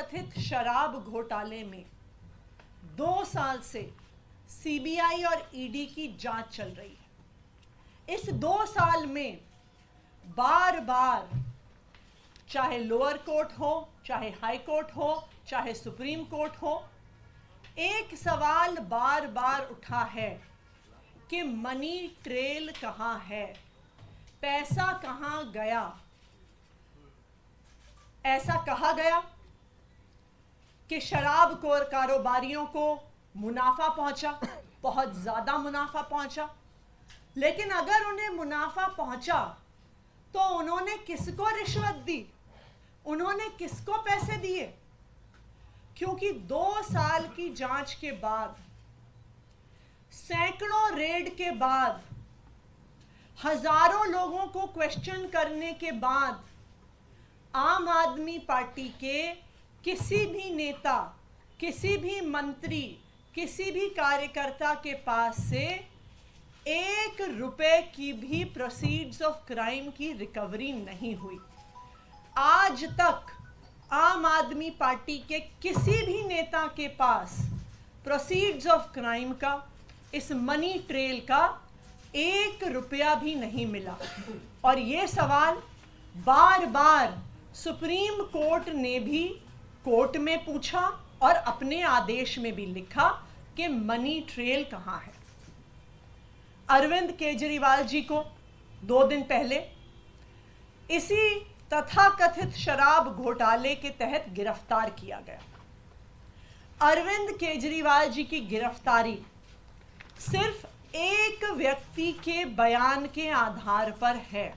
तथाकथित शराब घोटाले में 2 साल से सीबीआई और ईडी की जांच चल रही है। इस 2 साल में बार बार, चाहे लोअर कोर्ट हो, चाहे हाई कोर्ट हो, चाहे सुप्रीम कोर्ट हो, एक सवाल बार बार उठा है कि मनी ट्रेल कहां है, पैसा कहां गया। ऐसा कहा गया कि शराब कारोबारियों को मुनाफा पहुंचा, बहुत ज्यादा मुनाफा पहुंचा। लेकिन अगर उन्हें मुनाफा पहुंचा तो उन्होंने किसको रिश्वत दी, उन्होंने किसको पैसे दिए? क्योंकि 2 साल की जांच के बाद, सैकड़ों रेड के बाद, हजारों लोगों को क्वेश्चन करने के बाद आम आदमी पार्टी के किसी भी नेता, किसी भी मंत्री, किसी भी कार्यकर्ता के पास से 1 रुपए की भी प्रोसीड्स ऑफ क्राइम की रिकवरी नहीं हुई। आज तक आम आदमी पार्टी के किसी भी नेता के पास प्रोसीड्स ऑफ क्राइम का, इस मनी ट्रेल का 1 रुपया भी नहीं मिला। और ये सवाल बार बार सुप्रीम कोर्ट ने भी कोर्ट में पूछा और अपने आदेश में भी लिखा कि मनी ट्रेल कहां है। अरविंद केजरीवाल जी को 2 दिन पहले इसी तथाकथित शराब घोटाले के तहत गिरफ्तार किया गया। अरविंद केजरीवाल जी की गिरफ्तारी सिर्फ एक व्यक्ति के बयान के आधार पर है।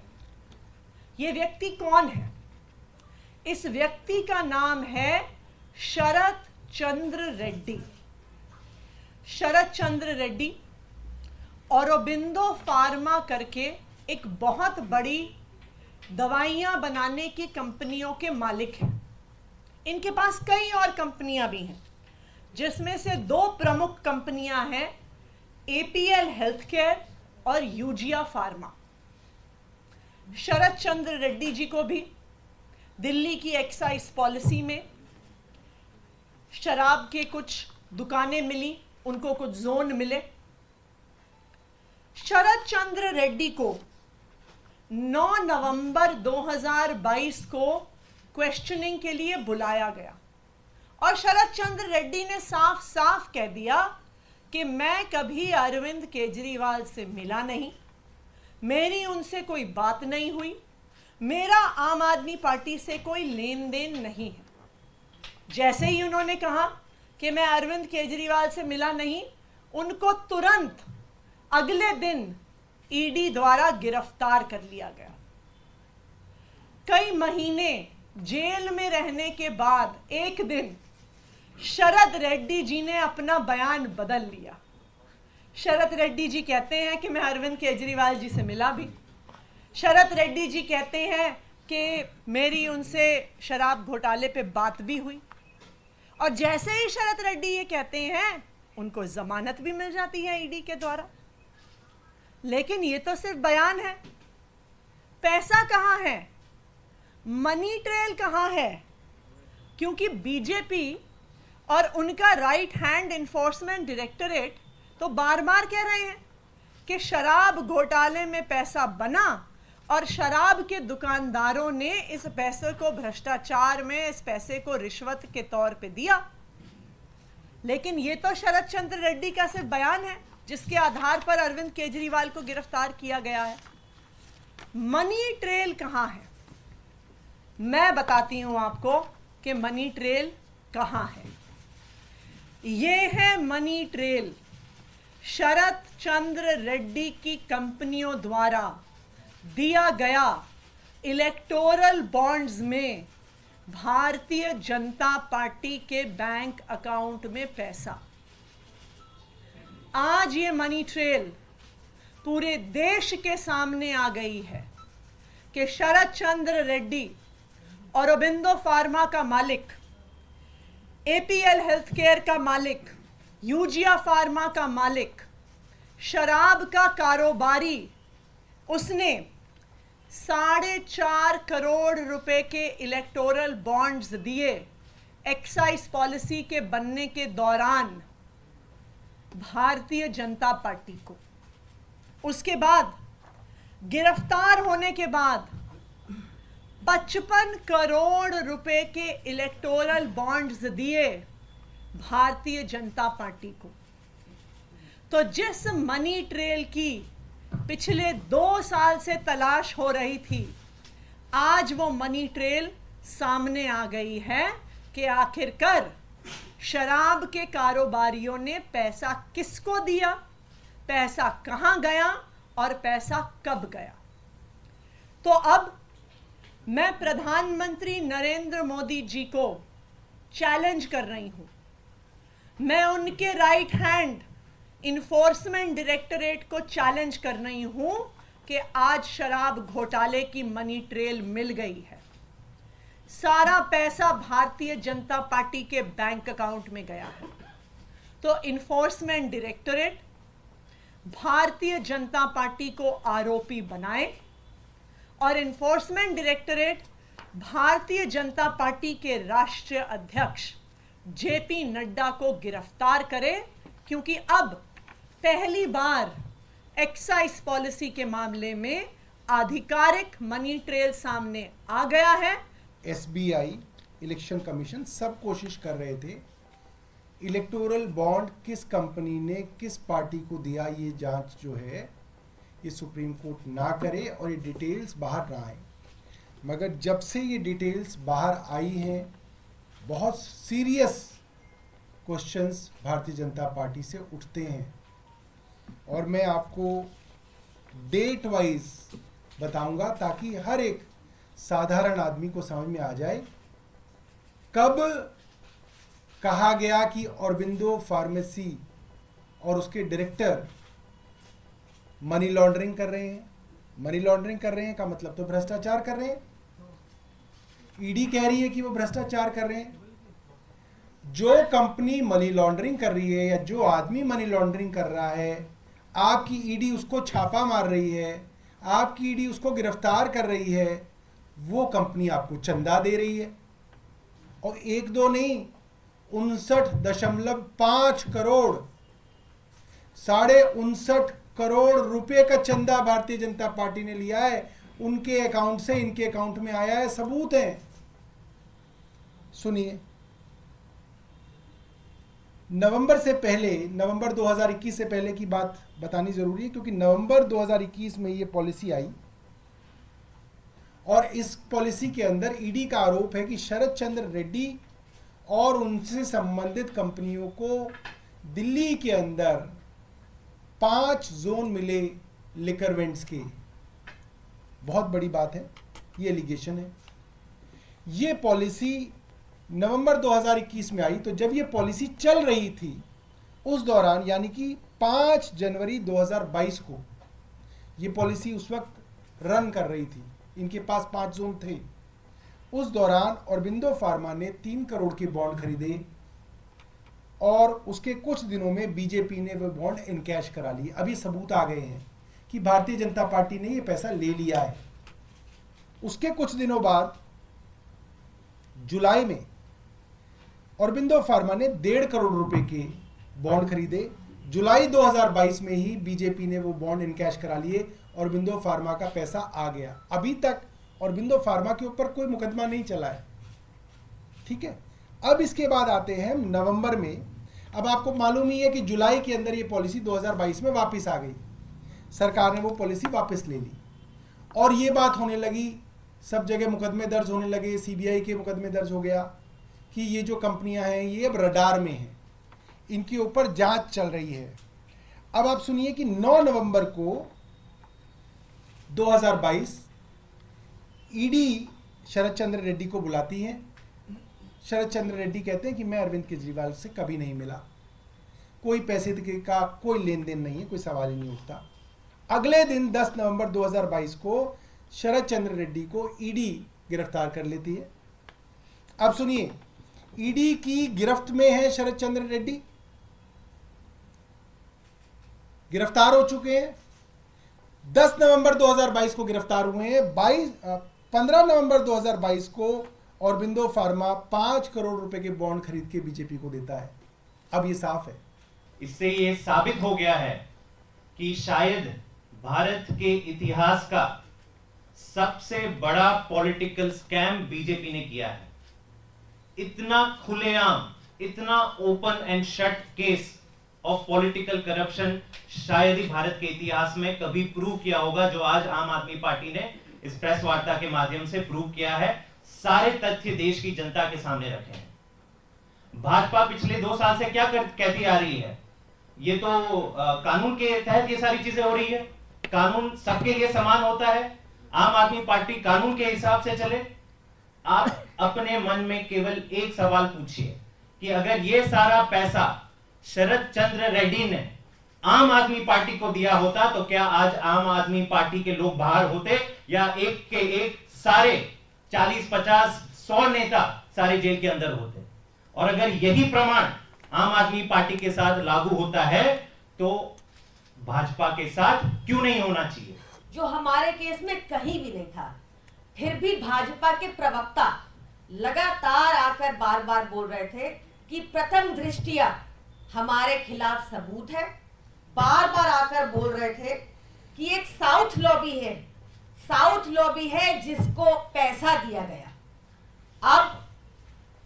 यह व्यक्ति कौन है? इस व्यक्ति का नाम है शरत चंद्र रेड्डी। शरत चंद्र रेड्डी औरोबिंदो फार्मा करके एक बहुत बड़ी दवाइयां बनाने की कंपनियों के मालिक हैं। इनके पास कई और कंपनियां भी हैं, जिसमें से 2 प्रमुख कंपनियां हैं, एपीएल हेल्थकेयर और यूजिया फार्मा। शरत चंद्र रेड्डी जी को भी दिल्ली की एक्साइज पॉलिसी में शराब के कुछ दुकानें मिली, उनको कुछ जोन मिले। शरत चंद्र रेड्डी को 9 नवंबर 2022 को क्वेश्चनिंग के लिए बुलाया गया और शरत चंद्र रेड्डी ने साफ साफ कह दिया कि मैं कभी अरविंद केजरीवाल से मिला नहीं, मेरी उनसे कोई बात नहीं हुई, मेरा आम आदमी पार्टी से कोई लेन देन नहीं है। जैसे ही उन्होंने कहा कि मैं अरविंद केजरीवाल से मिला नहीं, उनको तुरंत अगले दिन ईडी द्वारा गिरफ्तार कर लिया गया। कई महीने जेल में रहने के बाद एक दिन शरत रेड्डी जी ने अपना बयान बदल लिया। शरत रेड्डी जी कहते हैं कि मैं अरविंद केजरीवाल जी से मिला भी। शरत रेड्डी जी कहते हैं कि मेरी उनसे शराब घोटाले पे बात भी हुई। और जैसे ही शरत रेड्डी ये कहते हैं, उनको जमानत भी मिल जाती है ईडी के द्वारा। लेकिन ये तो सिर्फ बयान है। पैसा कहां है? मनी ट्रेल कहां है? क्योंकि बीजेपी और उनका राइट हैंड इन्फोर्समेंट डायरेक्टरेट तो बार बार कह रहे हैं कि शराब घोटाले में पैसा बना और शराब के दुकानदारों ने इस पैसे को भ्रष्टाचार में, इस पैसे को रिश्वत के तौर पे दिया। लेकिन ये तो शरत चंद्र रेड्डी का सिर्फ बयान है, जिसके आधार पर अरविंद केजरीवाल को गिरफ्तार किया गया है। मनी ट्रेल कहां है? मैं बताती हूं आपको कि मनी ट्रेल कहां है। ये है मनी ट्रेल शरत चंद्र रेड्डी की कंपनियों द्वारा दिया गया इलेक्टोरल बॉन्ड्स में भारतीय जनता पार्टी के बैंक अकाउंट में पैसा। आज ये मनी ट्रेल पूरे देश के सामने आ गई है कि शरत चंद्र रेड्डी, औरोबिंदो फार्मा का मालिक, एपीएल हेल्थकेयर का मालिक, यूजिया फार्मा का मालिक, शराब का कारोबारी, उसने 4.5 करोड़ रुपए के इलेक्टोरल बॉन्ड्स दिए एक्साइज पॉलिसी के बनने के दौरान भारतीय जनता पार्टी को, उसके बाद गिरफ्तार होने के बाद 55 करोड़ रुपए के इलेक्टोरल बॉन्ड्स दिए भारतीय जनता पार्टी को। तो जिस मनी ट्रेल की पिछले 2 साल से तलाश हो रही थी, आज वो मनी ट्रेल सामने आ गई है कि आखिरकार शराब के कारोबारियों ने पैसा किसको दिया, पैसा कहां गया और पैसा कब गया। तो अब मैं प्रधानमंत्री नरेंद्र मोदी जी को चैलेंज कर रही हूं, मैं उनके राइट हैंड इन्फोर्समेंट डायरेक्टरेट को चैलेंज कर रही हूं कि आज शराब घोटाले की मनी ट्रेल मिल गई है, सारा पैसा भारतीय जनता पार्टी के बैंक अकाउंट में गया है। तो enforcement directorate Bharatiya Janata party को आरोपी बनाए और enforcement directorate Bharatiya Janata party के राष्ट्रीय अध्यक्ष जेपी नड्डा को गिरफ्तार करे, क्योंकि अब पहली बार एक्साइज पॉलिसी के मामले में आधिकारिक मनी ट्रेल सामने आ गया है। एसबीआई, इलेक्शन कमीशन सब कोशिश कर रहे थे इलेक्टोरल बॉन्ड किस कंपनी ने किस पार्टी को दिया, ये जांच जो है ये सुप्रीम कोर्ट ना करे और ये डिटेल्स बाहर ना आए। मगर जब से ये डिटेल्स बाहर आई हैं, बहुत serious questions Bharatiya Janata party से उठते हैं और मैं आपको डेट वाइज बताऊंगा ताकि हर एक साधारण आदमी को समझ में आ जाए कब कहा गया कि ऑरोबिंदो फार्मेसी और उसके डायरेक्टर मनी लॉन्ड्रिंग कर रहे हैं। मनी लॉन्ड्रिंग कर रहे हैं का मतलब तो भ्रष्टाचार कर रहे हैं। ईडी कह रही है कि वो भ्रष्टाचार कर रहे हैं। जो कंपनी मनी लॉन्ड्रिंग कर रही है या जो आदमी मनी लॉन्ड्रिंग कर रहा है, आपकी ईडी उसको छापा मार रही है, आपकी ईडी उसको गिरफ्तार कर रही है, वो कंपनी आपको चंदा दे रही है। और 1-2 नहीं, 59.5 करोड़, 59.5 करोड़ रुपए का चंदा भारतीय जनता पार्टी ने लिया है। उनके अकाउंट से इनके अकाउंट में आया है, सबूत है। सुनिए, नवंबर से पहले, नवंबर 2021 से पहले की बात बतानी जरूरी है क्योंकि नवंबर 2021 में ये पॉलिसी आई और इस पॉलिसी के अंदर ईडी का आरोप है कि शरद चंद्र रेड्डी और उनसे संबंधित कंपनियों को दिल्ली के अंदर 5 जोन मिले लिकर वेंट्स के। बहुत बड़ी बात है, ये एलिगेशन है। ये पॉलिसी नवंबर 2021 में आई। तो जब ये पॉलिसी चल रही थी उस दौरान, यानी कि 5 जनवरी 2022 को ये पॉलिसी उस वक्त रन कर रही थी, इनके पास 5 जोन थे। उस दौरान ऑरोबिंदो फार्मा ने 3 करोड़ के बॉन्ड खरीदे और उसके कुछ दिनों में बीजेपी ने वो बॉन्ड इनकैश करा लिए। अभी सबूत आ गए हैं कि भारतीय जनता पार्टी ने ये पैसा ले लिया है। उसके कुछ दिनों बाद जुलाई में ऑरोबिंदो फार्मा ने 1.5 करोड़ रुपए के बॉन्ड खरीदे। जुलाई 2022 में ही बीजेपी ने वो बॉन्ड इनकैश करा लिए। ऑरोबिंदो फार्मा का पैसा आ गया। अभी तक ऑरोबिंदो फार्मा के ऊपर कोई मुकदमा नहीं चला है, ठीक है। अब इसके बाद आते हैं नवंबर में। अब आपको मालूम ही है कि जुलाई के अंदर ये पॉलिसी 2022 में वापस आ गई। सरकार ने वो पॉलिसी वापस ले ली और ये बात होने लगी, सब जगह मुकदमे दर्ज होने लगे। सीबीआई के मुकदमे दर्ज हो गया कि ये जो कंपनियां हैं ये अब रडार में हैं, इनके ऊपर जांच चल रही है। अब आप सुनिए कि 9 नवंबर को 2022 ईडी शरद चंद्र रेड्डी को बुलाती है। शरद चंद्र रेड्डी कहते हैं कि मैं अरविंद केजरीवाल से कभी नहीं मिला, कोई पैसे का कोई लेन देन नहीं है, कोई सवाल ही नहीं उठता। अगले दिन 10 नवंबर 2022 को शरद चंद्र रेड्डी को ईडी गिरफ्तार कर लेती है। अब सुनिए, ईडी की गिरफ्त में है शरद चंद्र रेड्डी, गिरफ्तार हो चुके हैं। 10 नवंबर 2022 को गिरफ्तार हुए हैं। 15 नवंबर 2022 को औरबिंदो फार्मा 5 करोड़ रुपए के बॉन्ड खरीद के बीजेपी को देता है। अब ये साफ है। इससे ये साबित हो गया है कि शायद भारत के इतिहास का सबसे बड़ा पॉलिटिकल स्कैम बीजेपी ने किया है। इतना खुलेआम, इतना open and shut case of political corruption शायद ही भारत के इतिहास में कभी प्रूव किया होगा, जो आज आम आदमी पार्टी ने इस प्रेस वार्ता के माध्यम से प्रूव किया है। सारे तथ्य देश की जनता के सामने रखे हैं। भाजपा पिछले 2 साल से क्या कहती आ रही है, ये तो कानून के तहत ये सारी चीजें हो रही है, कानून सबके लिए समान होता है, आम आदमी पार्टी कानून के हिसाब से चले। आप अपने मन में केवल एक सवाल पूछिए कि अगर ये सारा पैसा शरद चंद्र रेड्डी ने आम आदमी पार्टी को दिया होता तो क्या आज आम आदमी पार्टी के लोग बाहर होते, या एक के एक सारे 40, 50, 100 नेता सारे जेल के अंदर होते? और अगर यही प्रमाण आम आदमी पार्टी के साथ लागू होता है तो भाजपा के साथ क्यों नहीं होना चाहिए? जो हमारे केस में कहीं भी नहीं था, फिर भी भाजपा के प्रवक्ता लगातार आकर बार बार बोल रहे थे कि प्रथम दृष्टिया हमारे खिलाफ सबूत है। बार बार आकर बोल रहे थे कि एक साउथ लॉबी है, साउथ लॉबी है जिसको पैसा दिया गया। अब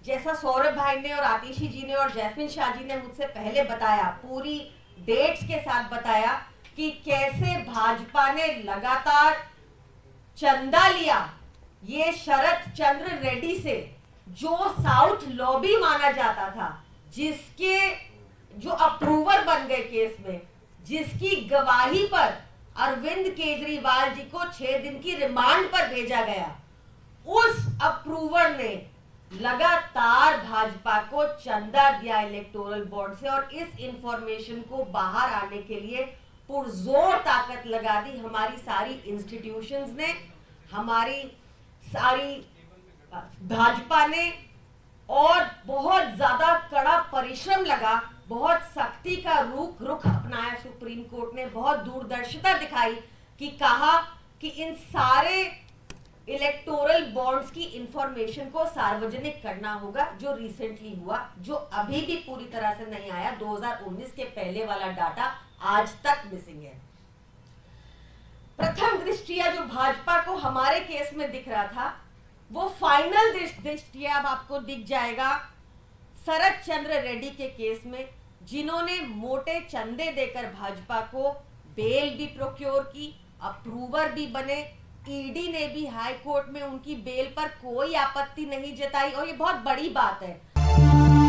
जैसा सौरभ भाई ने और आतिशी जी ने और जैस्मिन शाह जी ने मुझसे पहले बताया, पूरी डेट्स के साथ बताया कि कैसे भाजपा ने लगातार चंदा लिया ये शरद चंद्र रेड्डी से, जो साउथ लॉबी माना जाता था, जिसके जो अप्रूवर बन गए केस में, जिसकी गवाही पर अरविंद केजरीवाल जी को 6 दिन की रिमांड पर भेजा गया। उस अप्रूवर ने लगातार भाजपा को चंदा दिया इलेक्टोरल बॉन्ड से, और इस इंफॉर्मेशन को बाहर आने के लिए पुरजोर ताकत लगा दी हमारी सारी इंस्टीट्यूशंस ने, हमारी सारी भाजपा ने, और बहुत ज्यादा कड़ा परिश्रम लगा, बहुत सख्ती का रुख अपनाया सुप्रीम कोर्ट ने, बहुत दूरदर्शिता दिखाई कि कहा कि इन सारे इलेक्टोरल बॉन्ड्स की इंफॉर्मेशन को सार्वजनिक करना होगा, जो रिसेंटली हुआ, जो अभी भी पूरी तरह से नहीं आया। 2019 के पहले वाला डाटा आज तक मिसिंग है। प्रथम दृष्टिया जो भाजपा को हमारे केस में दिख रहा था, वो फाइनल दृष्टिया अब आपको दिख जाएगा शरद चंद्र रेड्डी के केस में, जिन्होंने मोटे चंदे देकर भाजपा को बेल भी प्रोक्योर की, अप्रूवर भी बने। ईडी ने भी हाई कोर्ट में उनकी बेल पर कोई आपत्ति नहीं जताई, और ये बहुत बड़ी बात है।